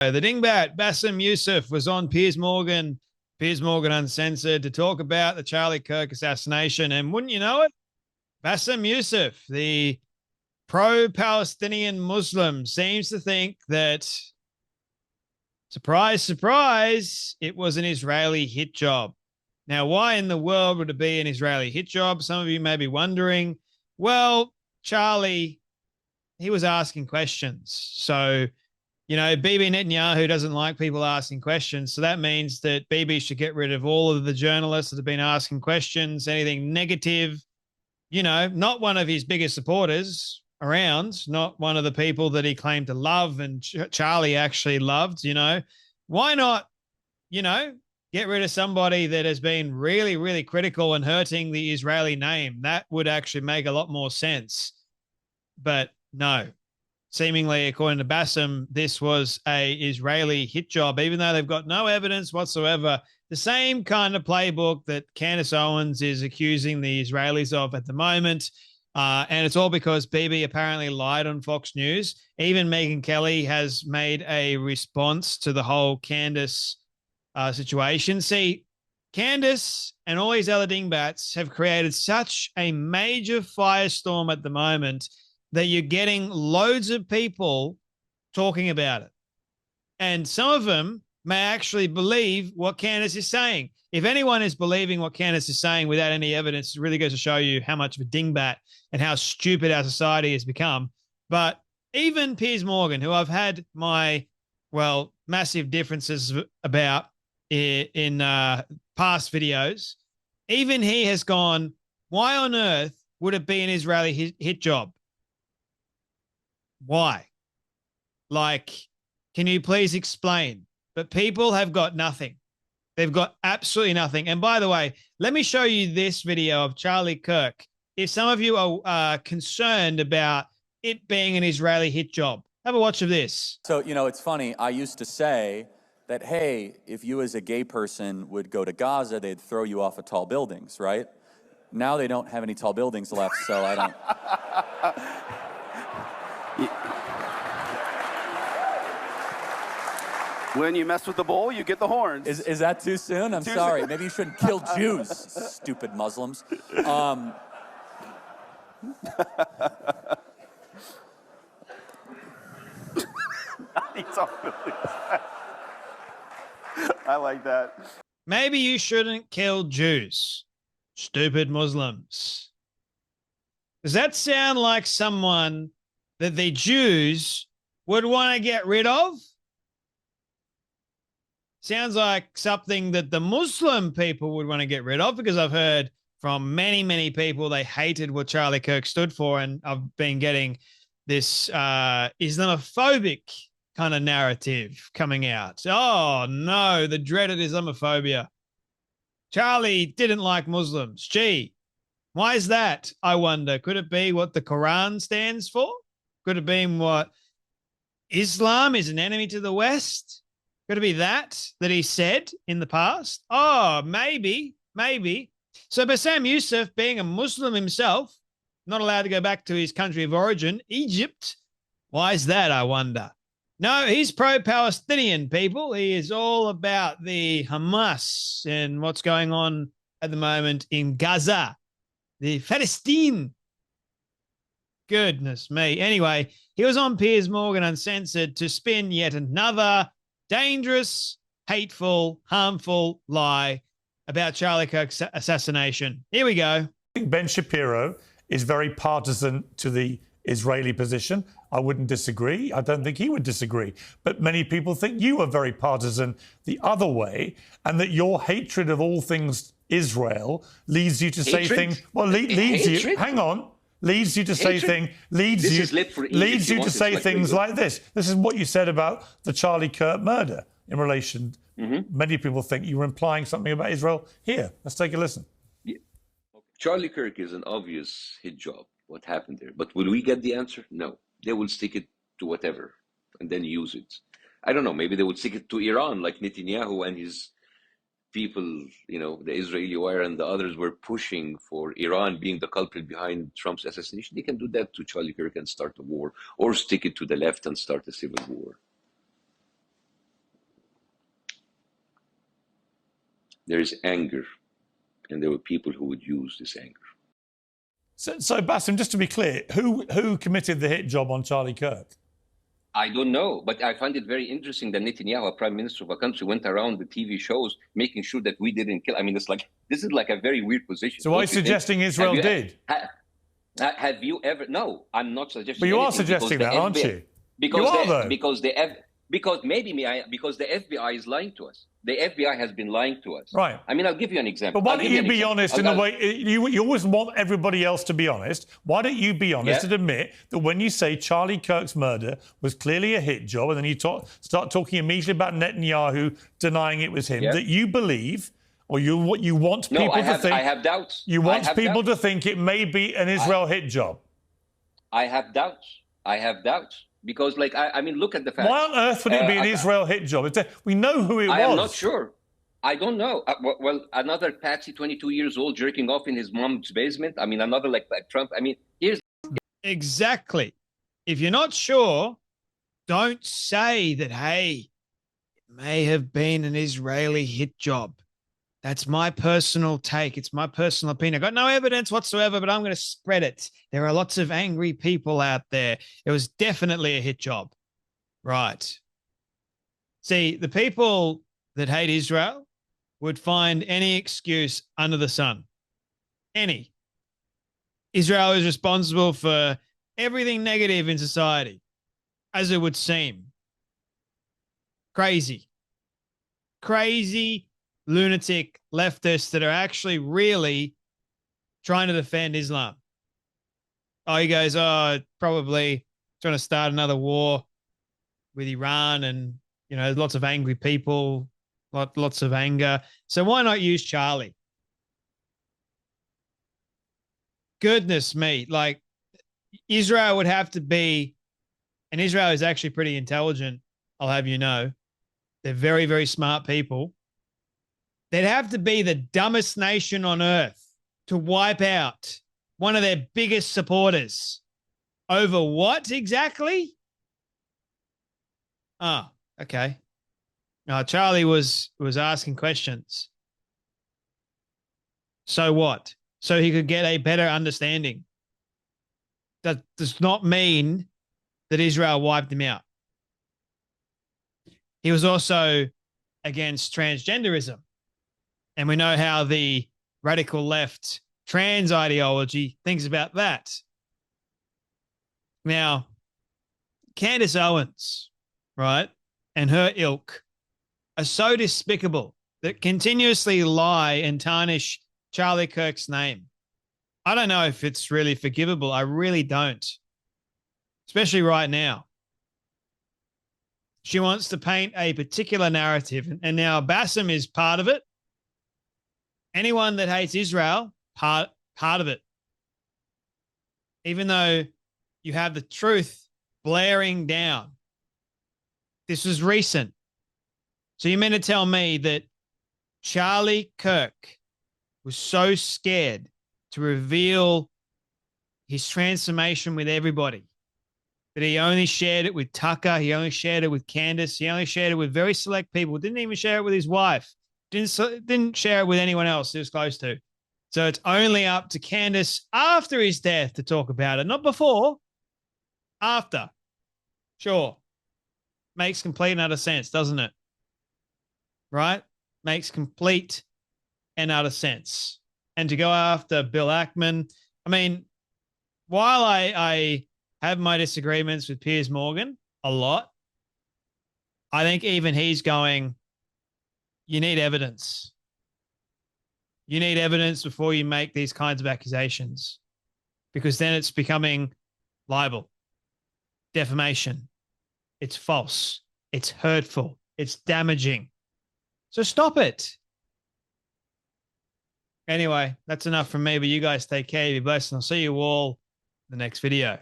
The dingbat Bassem Youssef was on Piers Morgan Uncensored, to talk about the Charlie Kirk assassination. And wouldn't you know it, Bassem Youssef, the pro-Palestinian Muslim, seems to think that, surprise, surprise, it was an Israeli hit job. Now, why in the world would it be an Israeli hit job? Some of you may be wondering. Well, Charlie, he was asking questions. So, Bibi Netanyahu doesn't like people asking questions. So that means that Bibi should get rid of all of the journalists that have been asking questions, anything negative. Not one of his biggest supporters around, not one of the people that he claimed to love and Charlie actually loved. Why not, get rid of somebody that has been really, really critical and hurting the Israeli name? That would actually make a lot more sense. But no, seemingly, according to Bassem, this was a Israeli hit job, even though they've got no evidence whatsoever. The same kind of playbook that Candace Owens is accusing the Israelis of at the moment. And it's all because Bibi apparently lied on Fox News. Even Megyn Kelly has made a response to the whole Candace situation. See, Candace and all these other dingbats have created such a major firestorm at the moment that you're getting loads of people talking about it. And some of them may actually believe what Candace is saying. If anyone is believing what Candace is saying without any evidence, it really goes to show you how much of a dingbat and how stupid our society has become. But even Piers Morgan, who I've had my, massive differences about in past videos, even he has gone, why on earth would it be an Israeli hit job? Why? Can you please explain? But people have got nothing. They've got absolutely nothing. And by the way, let me show you this video of Charlie Kirk. If some of you are concerned about it being an Israeli hit job, have a watch of this. So, it's funny. I used to say that, hey, if you as a gay person would go to Gaza, they'd throw you off of tall buildings, right? Now they don't have any tall buildings left, so I don't... When you mess with the bull, you get the horns. Is that too soon? I'm sorry. Maybe you shouldn't kill Jews, stupid Muslims. I like that. Maybe you shouldn't kill Jews, stupid Muslims. Does that sound like someone that the Jews would want to get rid of? Sounds like something that the Muslim people would want to get rid of, because I've heard from many, many people they hated what Charlie Kirk stood for, and I've been getting this Islamophobic kind of narrative coming out. Oh, no, the dreaded Islamophobia. Charlie didn't like Muslims. Gee, why is that, I wonder? Could it be what the Quran stands for? Could it be what Islam is an enemy to the West? Could it be that he said in the past? Oh, maybe. So Bassam Youssef, being a Muslim himself, not allowed to go back to his country of origin, Egypt. Why is that, I wonder? No, he's pro-Palestinian, people. He is all about the Hamas and what's going on at the moment in Gaza, the Palestine. Goodness me. Anyway, he was on Piers Morgan Uncensored to spin yet another dangerous, hateful, harmful lie about Charlie Kirk's assassination. Here we go. I think Ben Shapiro is very partisan to the Israeli position. I wouldn't disagree. I don't think he would disagree. But many people think you are very partisan the other way, and that your hatred of all things Israel leads you to say things. Well, leads you. Hang on. Leads you to say things. Leads you to say things like this. This is what you said about the Charlie Kirk murder in relation. Many people think you were implying something about Israel. Here, let's take a listen. Yeah. Charlie Kirk is an obvious hit job, what happened there. But will we get the answer? No. They will stick it to whatever and then use it. I don't know. Maybe they would stick it to Iran, like Netanyahu and his people, the Israeli wire and the others were pushing for Iran being the culprit behind Trump's assassination. They can do that to Charlie Kirk and start a war, or stick it to the left and start a civil war. There is anger, and there were people who would use this anger. So Bassem, just to be clear, who committed the hit job on Charlie Kirk? I don't know, but I find it very interesting that Netanyahu, a prime minister of a country, went around the TV shows making sure that we didn't kill. I mean, this is like a very weird position. So are you suggesting Israel did? Have you ever? No, I'm not suggesting. But you are suggesting that, aren't you? Because you are, though. Because the FBI is lying to us. The FBI has been lying to us. Right. I mean, I'll give you an example. But why don't you be honest in the way you always want everybody else to be honest? Why don't you be honest and admit that when you say Charlie Kirk's murder was clearly a hit job, and then you start talking immediately about Netanyahu denying it was him, that you believe, or you want people to think? I have doubts. You want people to think it may be an Israel hit job. I have doubts. Because, I mean, look at the facts. Why on earth would it be an Israel hit job? We know who it was. I am not sure. I don't know. Well, another patsy, 22 years old, jerking off in his mom's basement. I mean, another like Trump. I mean, here's... Exactly. If you're not sure, don't say that, hey, it may have been an Israeli hit job. That's my personal take. It's my personal opinion. I got no evidence whatsoever, but I'm going to spread it. There are lots of angry people out there. It was definitely a hit job. Right. See, the people that hate Israel would find any excuse under the sun. Any. Israel is responsible for everything negative in society, as it would seem. Crazy. Lunatic leftists that are actually really trying to defend Islam. Oh, he goes, probably trying to start another war with Iran, and, you know, lots of angry people, lots of anger. So why not use Charlie? Goodness me. Like, Israel would have to be, and Israel is actually pretty intelligent, I'll have you know. They're very, very smart people. They'd have to be the dumbest nation on earth to wipe out one of their biggest supporters. Over what exactly? Oh, okay. Charlie was asking questions. So what? So he could get a better understanding. That does not mean that Israel wiped him out. He was also against transgenderism. And we know how the radical left trans ideology thinks about that. Now, Candace Owens, right, and her ilk are so despicable that continuously lie and tarnish Charlie Kirk's name. I don't know if it's really forgivable. I really don't, especially right now. She wants to paint a particular narrative, and now Bassem is part of it. Anyone that hates Israel, part of it. Even though you have the truth blaring down. This was recent. So you meant to tell me that Charlie Kirk was so scared to reveal his transformation with everybody that he only shared it with Tucker, he only shared it with Candace, he only shared it with very select people, didn't even share it with his wife. Didn't share it with anyone else he was close to. So it's only up to Candace after his death to talk about it, not before. After. Sure. Makes complete and utter sense, doesn't it? Right? Makes complete and utter sense. And to go after Bill Ackman, I mean, while I have my disagreements with Piers Morgan a lot, I think even he's going, you need evidence. You need evidence before you make these kinds of accusations, because then it's becoming libel, defamation. It's false. It's hurtful. It's damaging. So stop it. Anyway, that's enough from me, but you guys take care. Be blessed, and I'll see you all in the next video.